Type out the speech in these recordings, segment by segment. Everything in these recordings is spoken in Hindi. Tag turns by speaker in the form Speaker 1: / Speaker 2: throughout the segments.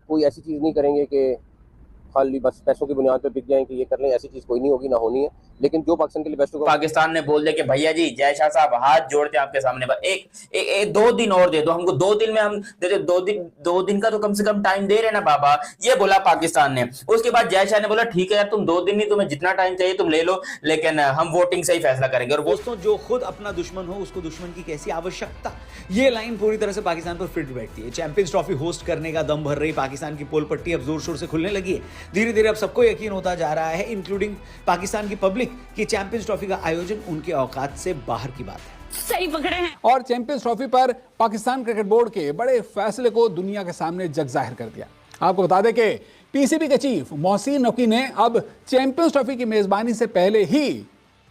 Speaker 1: कोई ऐसी चीज़ नहीं करेंगे कि खाली बस पैसों की बुनियाद पर बिक जाएं कि ये कर लें, ऐसी चीज़ कोई नहीं होगी, ना होनी है। लेकिन जो पाकिस्तान के लिए बेस्ट होगा,
Speaker 2: पाकिस्तान ने बोल दिया कि भैया जी जय शाह साहब हाथ जोड़ते हैं आपके सामने, एक 2 दिन और दे दो हमको, 2 दिन में हम दे दो, 2 दिन का तो कम से कम टाइम दे रहे ना बाबा, ये बोला पाकिस्तान ने। उसके बाद जय शाह ने बोला ठीक है यार तुम 2 दिन नहीं, तुम्हें जितना टाइम चाहिए तुम ले लो, लेकिन हम वोटिंग से ही फैसला करेंगे। और
Speaker 3: दोस्तों, जो खुद अपना दुश्मन हो उसको दुश्मन की कैसी आवश्यकता, ये लाइन पूरी तरह से पाकिस्तान पर फिट बैठती है। चैंपियंस ट्रॉफी होस्ट करने का दम भर रही पाकिस्तान की पोल पट्टी अब जोर शोर से खुलने लगी है। धीरे धीरे अब सबको यकीन होता जा रहा है, इंक्लूडिंग पाकिस्तान की पब्लिक, कि चैंपियंस ट्रॉफी का आयोजन उनके औकात से बाहर की बात है।
Speaker 4: सही पकड़े हैं।
Speaker 5: और चैंपियंस ट्रॉफी पर पाकिस्तान क्रिकेट बोर्ड के बड़े फैसले को दुनिया के सामने जग जाहिर कर दिया। आपको बता दें कि पीसीबी के चीफ मोहसिन नकवी ने अब चैंपियंस ट्रॉफी की मेजबानी से पहले ही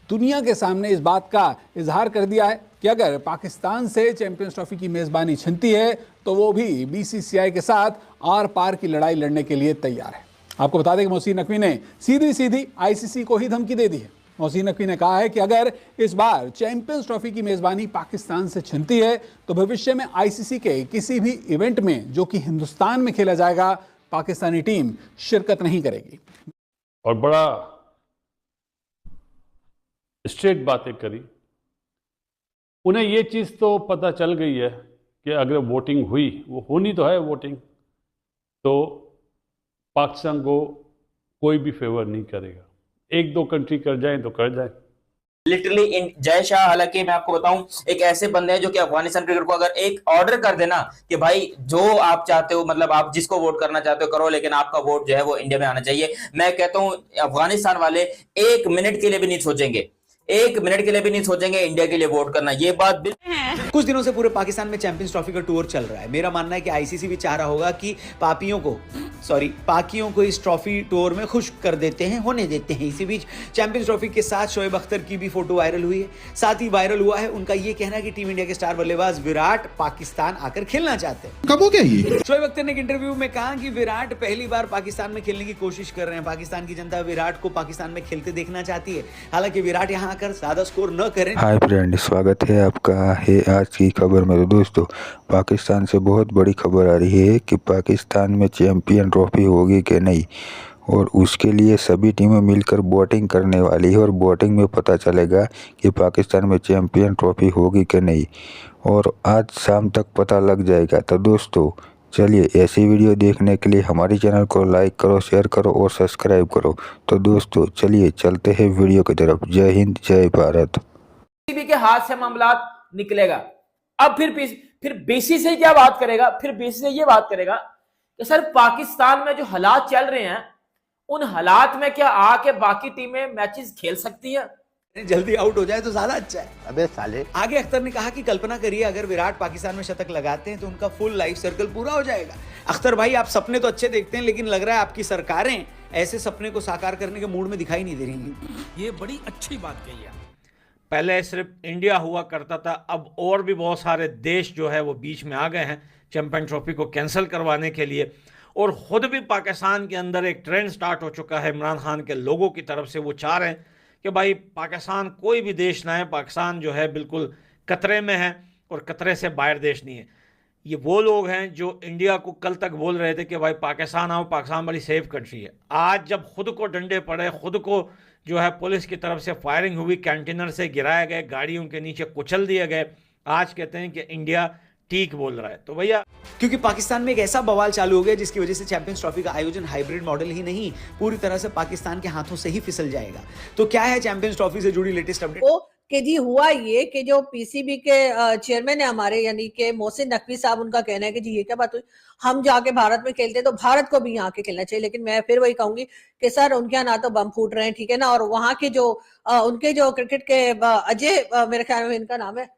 Speaker 5: दुनिया के सामने इस बात का इजहार कर दिया है कि अगर पाकिस्तान से चैंपियंस ट्रॉफी की मेजबानी छिनती है तो वो भी बीसीसीआई के साथ आर पार की लड़ाई लड़ने के लिए तैयार है। आपको बता दें कि मोहसिन नकवी ने सीधी सीधी आईसीसी को ही धमकी दे दी है। मोहसिन नकवी ने कहा है कि अगर इस बार चैंपियंस ट्रॉफी की मेजबानी पाकिस्तान से छिनती है तो भविष्य में आईसीसी के किसी भी इवेंट में जो कि हिंदुस्तान में खेला जाएगा, पाकिस्तानी टीम शिरकत नहीं करेगी।
Speaker 6: और बड़ा स्ट्रेट बातें करी। उन्हें ये चीज़ तो पता चल गई है कि अगर वोटिंग हुई, वो होनी तो है वोटिंग, तो पाकिस्तान को कोई भी फेवर नहीं करेगा। 1-2 कंट्री कर जाएं तो कर जाएं।
Speaker 2: लिटरली जय शाह, हालांकि मैं आपको बताऊं, एक ऐसे बंदे हैं जो कि अफगानिस्तान क्रिकेट को अगर एक ऑर्डर कर देना कि भाई जो आप चाहते हो, मतलब आप जिसको वोट करना चाहते हो करो, लेकिन आपका वोट जो है वो इंडिया में आना चाहिए। मैं कहता हूं अफगानिस्तान वाले 1 मिनट के लिए भी नहीं सोचेंगे, 1 मिनट के लिए भी नहीं सोचेंगे इंडिया के लिए वोट करना। ये बात
Speaker 3: कुछ दिनों से पूरे पाकिस्तान में चैंपियंस ट्रॉफी का टूर चल रहा है। मेरा मानना है कि आईसीसी भी चाह रहा होगा कि पाकियों को इस ट्रॉफी टूर में खुश कर देते हैं, होने देते हैं। इसी बीच चैंपियंस ट्रॉफी के साथ शोएब अख्तर की भी फोटो वायरल हुई है। साथ ही वायरल हुआ है उनका ये कहना कि टीम इंडिया के स्टार बल्लेबाज विराट पाकिस्तान आकर खेलना चाहते हैं।
Speaker 7: कब हो गया ये?
Speaker 3: शोएब अख्तर ने एक इंटरव्यू में कहा कि विराट पहली बार पाकिस्तान में खेलने की कोशिश कर रहे हैं। पाकिस्तान की जनता विराट को पाकिस्तान में खेलते देखना चाहती है। हालांकि विराट यहाँ आकर ज्यादा स्कोर न करें।
Speaker 8: हाय फ्रेंड, स्वागत है आपका है आज की खबर में। तो दोस्तों, पाकिस्तान से बहुत बड़ी खबर आ रही है कि पाकिस्तान में चैंपियन ट्रॉफी होगी कि नहीं, और उसके लिए सभी टीमें मिलकर वोटिंग करने वाली है। और वोटिंग में पता चलेगा कि पाकिस्तान में चैंपियन ट्रॉफी होगी कि नहीं, और आज शाम तक पता लग जाएगा। तो दोस्तों चलिए, ऐसी वीडियो देखने के लिए हमारे चैनल को लाइक करो, शेयर करो और सब्सक्राइब करो। तो दोस्तों चलिए चलते हैं वीडियो की तरफ। जय हिंद, जय भारत।
Speaker 9: पीसीबी के हाथ से मामला निकलेगा। अब फिर बीसी से क्या बात करेगा? फिर बीसी से ये बात करेगा कि सर पाकिस्तान में जो हालात चल रहे हैं, उन हालात में क्या आके बाकी टीमें मैचेस खेल सकती हैं?
Speaker 3: जल्दी आउट हो जाए तो ज्यादा अच्छा है।
Speaker 7: अबे साले।
Speaker 3: आगे अख्तर ने कहा कि कल्पना करिए अगर विराट पाकिस्तान में शतक लगाते हैं तो उनका फुल लाइफ सर्कल पूरा हो जाएगा। अख्तर भाई, आप सपने तो अच्छे देखते हैं, लेकिन लग रहा है आपकी सरकारें ऐसे सपने को साकार करने के मूड में दिखाई नहीं दे रही।
Speaker 10: ये बड़ी अच्छी बात कही है। पहले सिर्फ इंडिया हुआ करता था, अब और भी बहुत सारे देश जो है वो बीच में आ गए हैं चैंपियन ट्रॉफी को कैंसिल करवाने के लिए। और ख़ुद भी पाकिस्तान के अंदर एक ट्रेंड स्टार्ट हो चुका है इमरान खान के लोगों की तरफ से। वो चाह रहे हैं कि भाई पाकिस्तान कोई भी देश ना है, पाकिस्तान जो है बिल्कुल खतरे में है और खतरे से बाहर देश नहीं है। ये वो लोग हैं जो इंडिया को कल तक बोल रहे थे कि भाई पाकिस्तान आओ, पाकिस्तान बड़ी सेफ कंट्री है। आज जब खुद को डंडे पड़े, खुद को जो है पुलिस की तरफ से फायरिंग हुई, कैंटीनर से गिराए गए, गाड़ियों के नीचे कुचल दिए गए, आज कहते हैं कि इंडिया ठीक बोल रहा है। तो भैया,
Speaker 3: क्योंकि पाकिस्तान में एक ऐसा बवाल चालू हो गया जिसकी वजह से चैंपियंस ट्रॉफी का आयोजन हाइब्रिड मॉडल ही नहीं, पूरी तरह से पाकिस्तान के हाथों से ही फिसल जाएगा। तो क्या है चैंपियंस ट्रॉफी से जुड़ी लेटेस्ट अपडेट?
Speaker 11: कि जी हुआ ये कि जो पीसीबी के चेयरमैन है हमारे, यानी कि मोहसिन नकवी साहब, उनका कहना है कि जी ये क्या बात हुई, हम जाके भारत में खेलते तो भारत को भी यहाँ के खेलना चाहिए। लेकिन मैं फिर वही कहूंगी कि सर उनके यहाँ ना तो बम फूट रहे हैं, ठीक है ना, और वहाँ के जो उनके जो क्रिकेट के अजय, मेरे ख्याल में इनका नाम है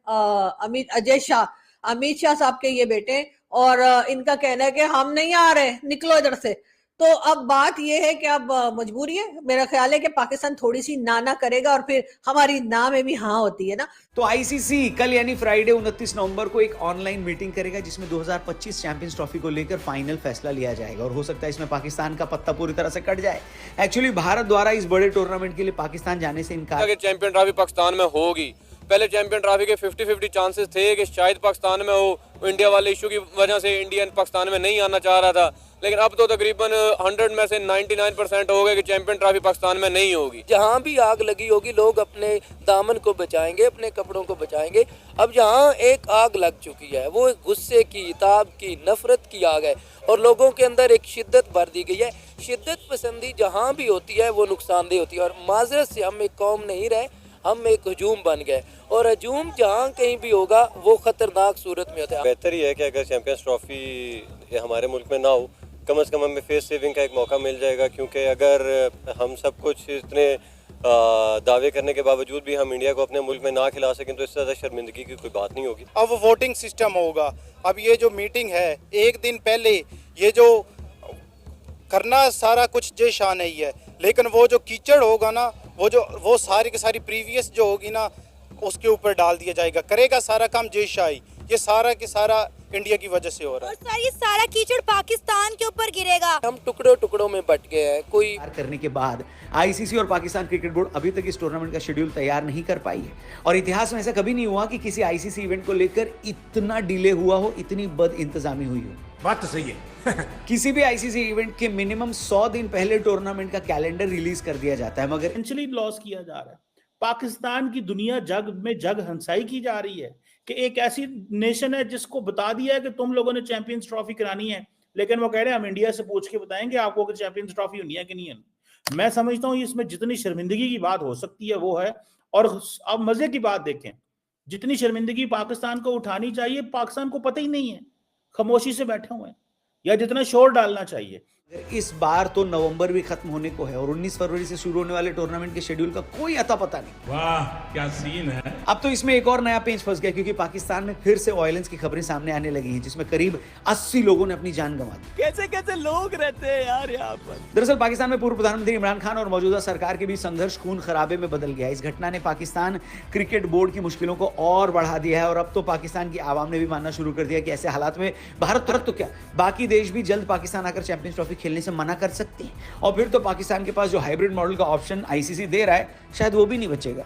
Speaker 11: अमित शाह साहब के ये बेटे, और इनका कहना है कि हम नहीं आ रहे, निकलो इधर से। तो अब बात यह है कि अब मजबूरी है, मेरा ख्याल है कि पाकिस्तान थोड़ी सी ना करेगा और फिर हमारी ना में भी हाँ होती है ना।
Speaker 3: तो आईसीसी कल यानी फ्राइडे 29 नवंबर को एक ऑनलाइन मीटिंग करेगा जिसमें 2025 चैंपियंस ट्रॉफी को लेकर फाइनल फैसला लिया जाएगा। और हो सकता है इसमें पाकिस्तान का पत्ता पूरी तरह से कट जाए। एक्चुअली भारत द्वारा इस बड़े टूर्नामेंट के लिए पाकिस्तान जाने से इनकार।
Speaker 12: चैंपियन ट्रॉफी पाकिस्तान में होगी। पहले चैंपियन ट्रॉफी के 50-50 चांसेस थे कि शायद पाकिस्तान में हो,
Speaker 4: इंडिया वाले इशू की वजह से इंडिया पाकिस्तान में नहीं आना चाह रहा था, लेकिन अब तो तकरीबन 100 में से 99% हो गए कि चैंपियन ट्रॉफी पाकिस्तान में नहीं होगी।
Speaker 7: जहाँ भी आग लगी होगी लोग अपने दामन को बचाएंगे, अपने कपड़ों को बचाएंगे। अब जहाँ एक आग लग चुकी है वो एक गुस्से की, ताब की, नफरत की आग है और लोगों के अंदर एक शिद्दत भर दी गई है। शिद्दत पसंदी जहाँ भी होती है वो नुकसानदेह होती है और माजरत से हम एक कौम नहीं रहे, हम एक हजूम बन गए और हजूम जहाँ कहीं भी होगा वो खतरनाक सूरत में होता है।
Speaker 4: बेहतर ही है कि अगर चैंपियंस ट्रॉफी हमारे मुल्क में ना हो, कम से कम हमें फेस सेविंग का एक मौका मिल जाएगा, क्योंकि अगर हम सब कुछ इतने दावे करने के बावजूद भी हम इंडिया को अपने मुल्क में ना खिला सकें तो इससे ज़्यादा शर्मिंदगी की कोई बात नहीं होगी।
Speaker 12: अब वोटिंग सिस्टम होगा। अब ये जो मीटिंग है एक दिन पहले ये जो करना सारा कुछ जय शाह नहीं है, लेकिन वो जो कीचड़ होगा ना वो सारी की सारी प्रीवियस जो होगी ना उसके ऊपर डाल दिया जाएगा। करेगा सारा काम जय शाही। ये सारा की सारा इंडिया की वजह से हो रहा है
Speaker 13: और सर ये सारा कीचड़ पाकिस्तान के ऊपर गिरेगा।
Speaker 7: हम टुकड़ों टुकड़ों में बट गए हैं। कोई
Speaker 3: करने के बाद आईसीसी और पाकिस्तान क्रिकेट बोर्ड अभी तक इस टूर्नामेंट का शेड्यूल तैयार नहीं कर पाई है और इतिहास में ऐसा कभी नहीं हुआ कि किसी आईसीसी इवेंट को लेकर इतना डिले हुआ हो, इतनी बद इंतजामी हुई हो।
Speaker 5: बात तो सही है।
Speaker 3: किसी भी आईसीसी इवेंट के मिनिमम 100 दिन पहले टूर्नामेंट का कैलेंडर रिलीज कर दिया जाता है, मगर
Speaker 14: फाइनेंशियली लॉस किया जा रहा है। पाकिस्तान की दुनिया जग हंसाई की जा रही है कि एक ऐसी नेशन है जिसको बता दिया है कि तुम लोगों ने चैंपियंस ट्रॉफी करानी है, लेकिन वो कह रहे हैं हम इंडिया से पूछ के बताएंगे आपको कि चैंपियंस ट्रॉफी होनी है कि नहीं है। मैं समझता हूँ इसमें जितनी शर्मिंदगी की बात हो सकती है वो है। और अब मजे की बात देखें, जितनी शर्मिंदगी पाकिस्तान को उठानी चाहिए पाकिस्तान को पता ही नहीं है, खामोशी से बैठे हुए हैं, या जितना शोर डालना चाहिए।
Speaker 3: इस बार तो नवंबर भी खत्म होने को है और 19 फरवरी से शुरू होने वाले टूर्नामेंट के शेड्यूल का कोई अता पता नहीं।
Speaker 14: वाह क्या सीन है।
Speaker 3: अब तो इसमें एक और नया पेंच फंस गया क्योंकि पाकिस्तान में फिर से वायलेंस की खबरें सामने आने लगी हैं, जिसमें करीब 80 लोगों ने अपनी जान गंवा दी।
Speaker 14: कैसे कैसे लोग रहते हैं यार यहाँ पर।
Speaker 3: दरअसल पाकिस्तान में पूर्व प्रधानमंत्री इमरान खान और मौजूदा सरकार के बीच संघर्ष खून खराबे में बदल गया। इस घटना ने पाकिस्तान क्रिकेट बोर्ड की मुश्किलों को और बढ़ा दिया है और अब तो पाकिस्तान की आवाम ने भी मानना शुरू कर दिया कि ऐसे हालात में भारत तुरंत तो क्या बाकी देश भी जल्द पाकिस्तान आकर चैंपियंस ट्रॉफी खेलने से मना कर सकते हैं और फिर तो पाकिस्तान के पास जो हाइब्रिड मॉडल का ऑप्शन आईसीसी दे रहा है शायद वो भी नहीं बचेगा।